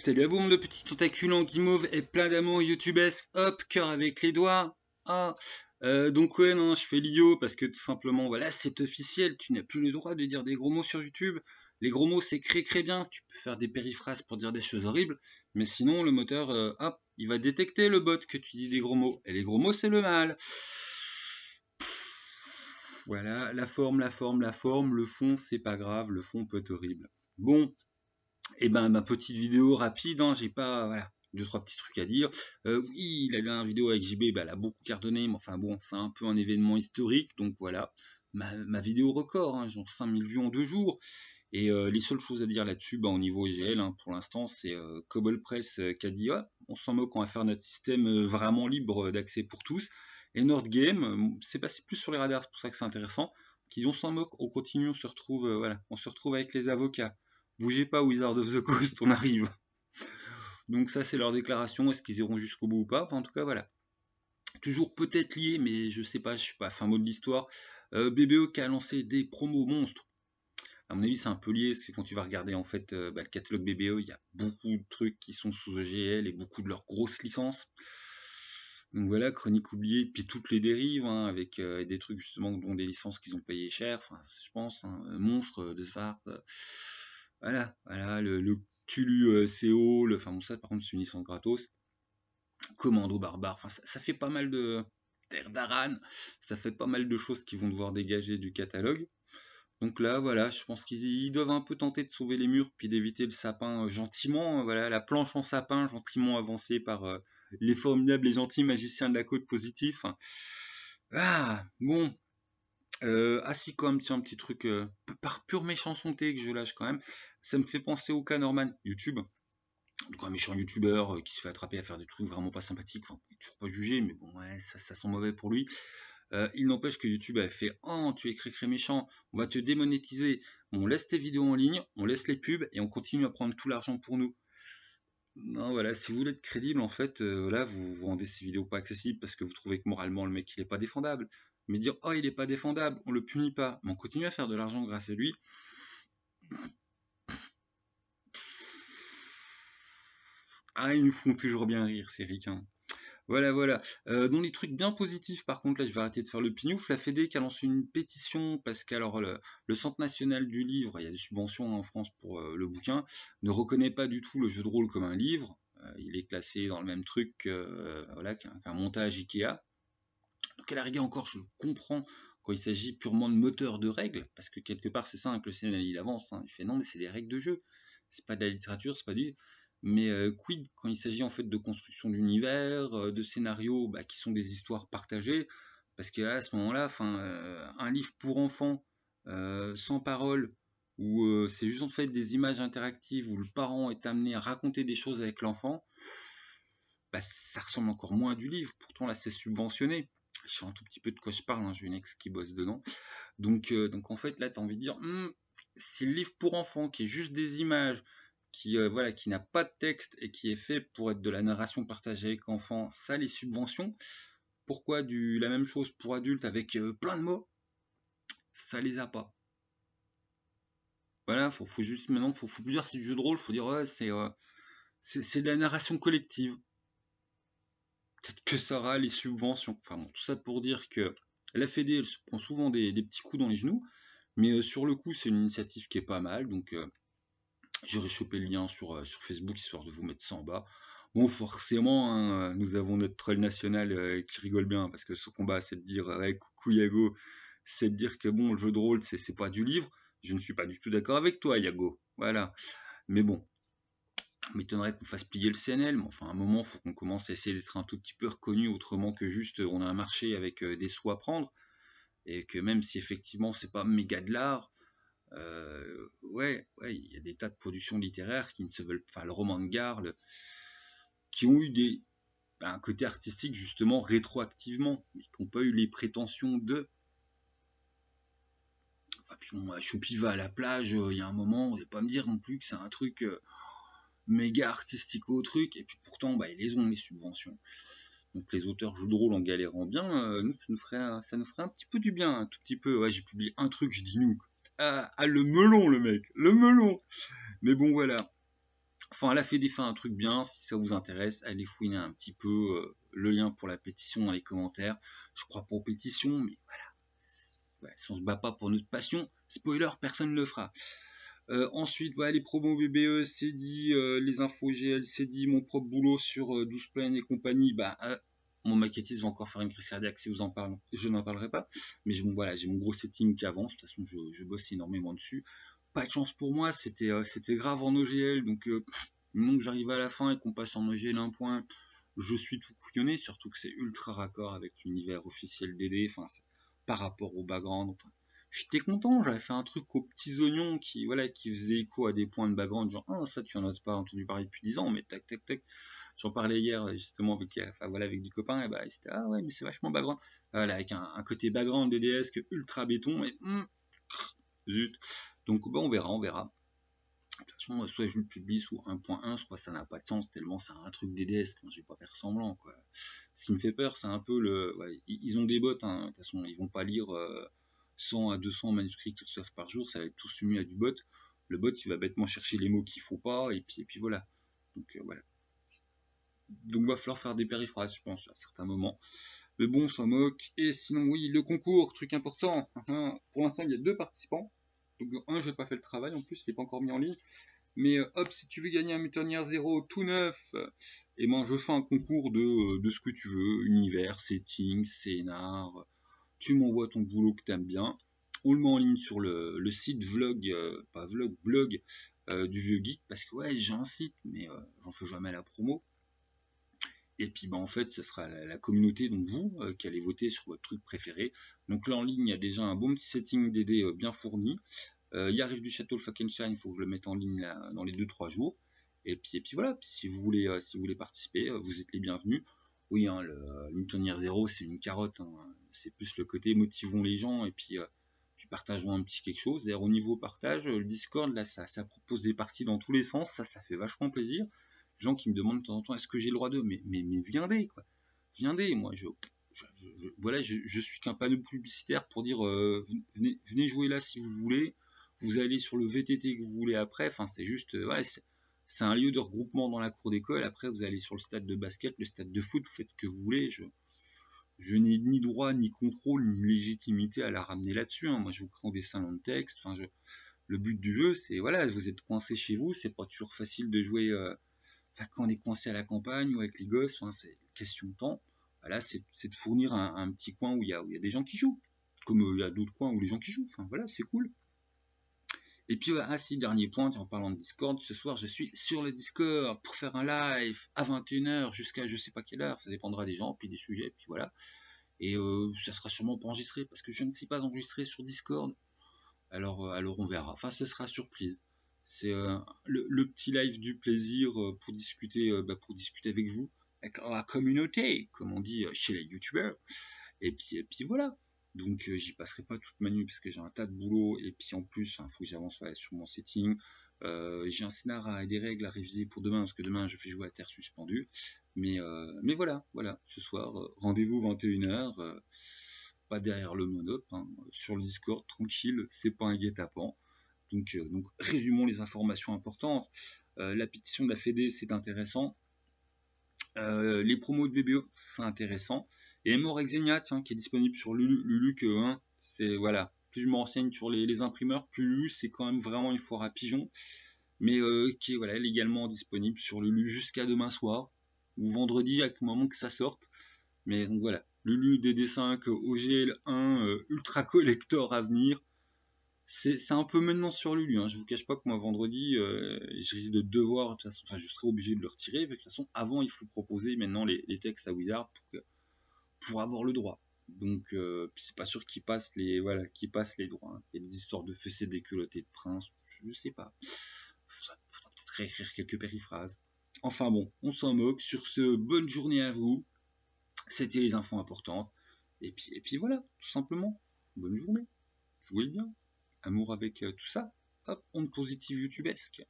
Salut à vous, mon petit tentaculon guimauve et plein d'amour youtubesque. Hop, cœur avec les doigts. Ah, donc ouais, non, je fais l'idiot parce que tout simplement, voilà, c'est officiel. Tu n'as plus le droit de dire des gros mots sur YouTube. Les gros mots, c'est très bien. Tu peux faire des périphrases pour dire des choses horribles, mais sinon, le moteur, hop, il va détecter le bot que tu dis des gros mots. Et les gros mots, c'est le mal. Voilà, la forme, le fond, c'est pas grave. Le fond peut être horrible. Bon. Et ben ma petite vidéo rapide, hein, j'ai pas voilà, deux trois petits trucs à dire. Oui, la dernière vidéo avec JB, bah, elle a beaucoup cartonné, mais enfin bon, c'est un peu un événement historique, donc voilà. Ma vidéo record, hein, genre 5000 vues en 2 jours. Et les seules choses à dire là-dessus, bah, au niveau EGL, hein, pour l'instant, c'est Cobble Press qui a dit ah, on s'en moque, on va faire notre système vraiment libre d'accès pour tous. Et Nordgame, c'est passé plus sur les radars, c'est pour ça que c'est intéressant. Qui on s'en moque, on continue, on se retrouve, voilà, on se retrouve avec les avocats. Bougez pas, Wizard of the Coast, on arrive. Donc ça, c'est leur déclaration. Est-ce qu'ils iront jusqu'au bout ou pas? Enfin, en tout cas, voilà. Toujours peut-être lié, mais je sais pas, je suis pas fin mot de l'histoire. BBE qui a lancé des promos monstres. À mon avis, c'est un peu lié, parce que quand tu vas regarder en fait le catalogue BBE, il y a beaucoup de trucs qui sont sous EGL et beaucoup de leurs grosses licences. Donc voilà, Chronique oubliée, puis toutes les dérives, hein, avec des trucs justement dont des licences qu'ils ont payé cher, enfin, je pense, hein, Monstre de Svart, voilà, le Tulu CO, enfin bon ça par contre c'est une licence gratos, Commando Barbare, enfin ça fait pas mal de Terre d'Aran, ça fait pas mal de choses qui vont devoir dégager du catalogue. Donc là, voilà, je pense qu'ils doivent un peu tenter de sauver les murs, puis d'éviter le sapin gentiment, voilà, la planche en sapin gentiment avancée par les formidables et gentils magiciens de la côte positif. Ah, bon, si quand même, tiens, un petit truc, par pure méchanceté que je lâche quand même, ça me fait penser au cas Norman, YouTube. Donc un méchant youtubeur qui se fait attraper à faire des trucs vraiment pas sympathiques, enfin, il est toujours pas jugé, mais bon, ouais, ça sent mauvais pour lui. Il n'empêche que YouTube avait fait oh, tu es très méchant, on va te démonétiser. Bon, on laisse tes vidéos en ligne, on laisse les pubs et on continue à prendre tout l'argent pour nous. Non, voilà, si vous voulez être crédible, en fait, là, vous rendez ces vidéos pas accessibles parce que vous trouvez que moralement le mec il est pas défendable. Mais dire oh, il est pas défendable, on le punit pas, mais on continue à faire de l'argent grâce à lui. Ah, ils nous font toujours bien rire, ces ricains. Voilà. Dans les trucs bien positifs, par contre, là, je vais arrêter de faire le pignouf. La Fédé qui a lancé une pétition parce que alors le Centre national du livre, il y a des subventions en France pour le bouquin, ne reconnaît pas du tout le jeu de rôle comme un livre. Il est classé dans le même truc voilà, qu'un montage Ikea. Donc à la rigueur encore, je comprends quand il s'agit purement de moteur de règles, parce que quelque part c'est ça hein, que le CNL il avance. Hein. Il fait non mais c'est des règles de jeu, c'est pas de la littérature, c'est pas du mais quid quand il s'agit en fait de construction d'univers, de scénarios qui sont des histoires partagées, parce qu'à ce moment-là, un livre pour enfants sans parole, où c'est juste en fait des images interactives où le parent est amené à raconter des choses avec l'enfant, ça ressemble encore moins à du livre. Pourtant là c'est subventionné. Je sais un tout petit peu de quoi je parle, hein, j'ai une ex qui bosse dedans. Donc en fait là tu as envie de dire, si le livre pour enfants qui est juste des images, voilà, qui n'a pas de texte et qui est fait pour être de la narration partagée avec enfants, ça les subventions. Pourquoi la même chose pour adultes avec plein de mots, ça les a pas. Voilà, faut juste maintenant, faut plus dire c'est du jeu de rôle, faut dire ouais, c'est de la narration collective. Peut-être que ça aura les subventions. Enfin bon, tout ça pour dire que la Fédé, elle se prend souvent des petits coups dans les genoux, mais sur le coup, c'est une initiative qui est pas mal, donc j'aurais chopé le lien sur Facebook histoire de vous mettre ça en bas. Bon, forcément, hein, nous avons notre troll national qui rigole bien parce que ce combat, c'est de dire coucou Yago, c'est de dire que bon, le jeu de rôle, c'est pas du livre. Je ne suis pas du tout d'accord avec toi, Yago. Voilà. Mais bon, m'étonnerait qu'on fasse plier le CNL, mais enfin, à un moment, il faut qu'on commence à essayer d'être un tout petit peu reconnu autrement que juste on a un marché avec des sous à prendre, et que même si effectivement c'est pas méga de l'art, ouais, il y a des tas de productions littéraires qui ne se veulent, enfin le roman de gare, qui ont eu un côté artistique justement rétroactivement, mais qui n'ont pas eu les prétentions de. Enfin, puis bon, Choupi va à la plage, il y a un moment, on ne va pas me dire non plus que c'est un truc méga artistique au truc, et puis pourtant, ils les ont les subventions. Donc les auteurs jouent de rôle en galérant bien, nous ça nous ferait un petit peu du bien, un tout petit peu. Ouais, j'ai publié un truc, je dis nous. Ah, le melon, le mec, le melon. Mais bon, voilà. Enfin, elle a fait un truc bien, si ça vous intéresse, allez fouiner un petit peu le lien pour la pétition dans les commentaires. Je crois pas aux pétitions, mais voilà. Ouais, si on se bat pas pour notre passion, spoiler, personne ne le fera. Ensuite, ouais, les promos BBE, c'est dit, les infos GL, c'est dit, mon propre boulot sur 12 plaines et compagnie, mon maquettiste va encore faire une crise cardiaque si vous en parlez. Je n'en parlerai pas, mais voilà, j'ai mon gros setting qui avance, de toute façon je bosse énormément dessus. Pas de chance pour moi, c'était grave en OGL, donc j'arrive à la fin et qu'on passe en OGL 1 point, je suis tout couillonné, surtout que c'est ultra raccord avec l'univers officiel DD, enfin, par rapport au background, enfin, j'étais content, j'avais fait un truc aux petits oignons qui faisait écho à des points de background, genre, ah, ça tu en as pas entendu parler depuis 10 ans, mais tac, tac, tac. J'en parlais hier, justement, avec des copains, et c'était, ah ouais, mais c'est vachement background. Voilà, avec un côté background DDS ultra béton, et zut. Donc, on verra, on verra. De toute façon, soit je le publie sous 1.1, soit ça n'a pas de sens, tellement c'est un truc DDS, quand je vais pas faire semblant, quoi. Ce qui me fait peur, c'est un peu ils ont des bots, hein, de toute façon, ils vont pas lire 100 à 200 manuscrits qu'ils reçoivent par jour, ça va être tout soumis à du bot. Le bot, il va bêtement chercher les mots qu'il faut pas, et puis voilà. Donc voilà. Donc va falloir faire des périphrases, je pense, à certains moments. Mais bon, on s'en moque. Et sinon, oui, le concours, truc important. Pour l'instant, il y a 2 participants. Donc un, je n'ai pas fait le travail, en plus, je l'ai pas encore mis en ligne. Mais hop, si tu veux gagner un Mutonière 0 tout neuf, et moi je fais un concours de ce que tu veux, univers, setting, scénar, tu m'envoies ton boulot que t'aimes bien, on le met en ligne sur le site vlog, pas vlog, blog du Vieux Geek, parce que ouais, j'ai un site, mais j'en fais jamais la promo. Et puis en fait, ce sera la communauté, donc vous, qui allez voter sur votre truc préféré. Donc là en ligne, il y a déjà un bon petit setting DD bien fourni. Il y arrive du Château le Falkenstein, il faut que je le mette en ligne là, dans les 2-3 jours. Et puis voilà, si vous voulez participer, vous êtes les bienvenus. Oui, hein, le Mutonière 0, c'est une carotte, hein. C'est plus le côté motivons les gens et puis partageons un petit quelque chose. D'ailleurs, au niveau partage, le Discord, là, ça propose des parties dans tous les sens, ça fait vachement plaisir. Les gens qui me demandent de temps en temps, est-ce que j'ai le droit de... Mais viendez, quoi. Viendez, moi, voilà, je suis qu'un panneau publicitaire pour dire, venez jouer là si vous voulez. Vous allez sur le VTT que vous voulez après. Enfin, c'est juste, c'est un lieu de regroupement dans la cour d'école. Après, vous allez sur le stade de basket, le stade de foot, vous faites ce que vous voulez. Je n'ai ni droit, ni contrôle, ni légitimité à la ramener là-dessus, hein. Moi, je vous crée des salons de texte. Enfin, le but du jeu, c'est, voilà, vous êtes coincé chez vous. C'est pas toujours facile de jouer quand on est coincé à la campagne ou avec les gosses. Enfin, c'est une question de temps. Voilà, c'est de fournir un petit coin où il y a des gens qui jouent. Comme il y a d'autres coins où les gens qui jouent. Enfin, voilà, c'est cool. Et puis, si, dernier point, en parlant de Discord, ce soir, je suis sur le Discord pour faire un live à 21h jusqu'à je sais pas quelle heure, ça dépendra des gens, puis des sujets, puis voilà. Et ça sera sûrement pas enregistré, parce que je ne sais pas enregistrer sur Discord. Alors on verra. Enfin, ce sera surprise. C'est le petit live du plaisir pour discuter avec vous, avec la communauté, comme on dit chez les youtubeurs. Et puis voilà. Donc j'y passerai pas toute ma nuit parce que j'ai un tas de boulot et puis en plus il faut que j'avance sur mon setting. J'ai un scénar et des règles à réviser pour demain parce que demain je fais jouer à Terre suspendue. Mais voilà, ce soir, rendez-vous 21h, pas derrière le monop, hein, sur le Discord, tranquille, c'est pas un guet-apens. Donc résumons les informations importantes. La pétition de la Fédé, c'est intéressant. Les promos de BBO, c'est intéressant. Et Mort Exenia, tiens, qui est disponible sur Lulu que 1, c'est voilà. Plus je me renseigne sur les imprimeurs, plus Lulu, c'est quand même vraiment une foire à pigeons. Mais qui est voilà, légalement disponible sur Lulu jusqu'à demain soir, ou vendredi, à tout moment que ça sorte. Mais donc voilà, Lulu DD5, OGL 1, Ultra Collector à venir. C'est un peu maintenant sur Lulu, hein. Je vous cache pas que moi vendredi, je risque de devoir, de toute façon, je serai obligé de le retirer. De toute façon, avant il faut proposer maintenant les textes à Wizard pour avoir le droit. Donc puis c'est pas sûr qu'ils passent les droits, hein. Il y a des histoires de fessées déculottées de prince, je sais pas. Faudra peut-être réécrire quelques périphrases. Enfin bon, on s'en moque. Sur ce, bonne journée à vous. C'était les infos importantes. Et puis voilà, tout simplement. Bonne journée. Jouez bien. Amour avec tout ça. Hop, onde positive youtubesque.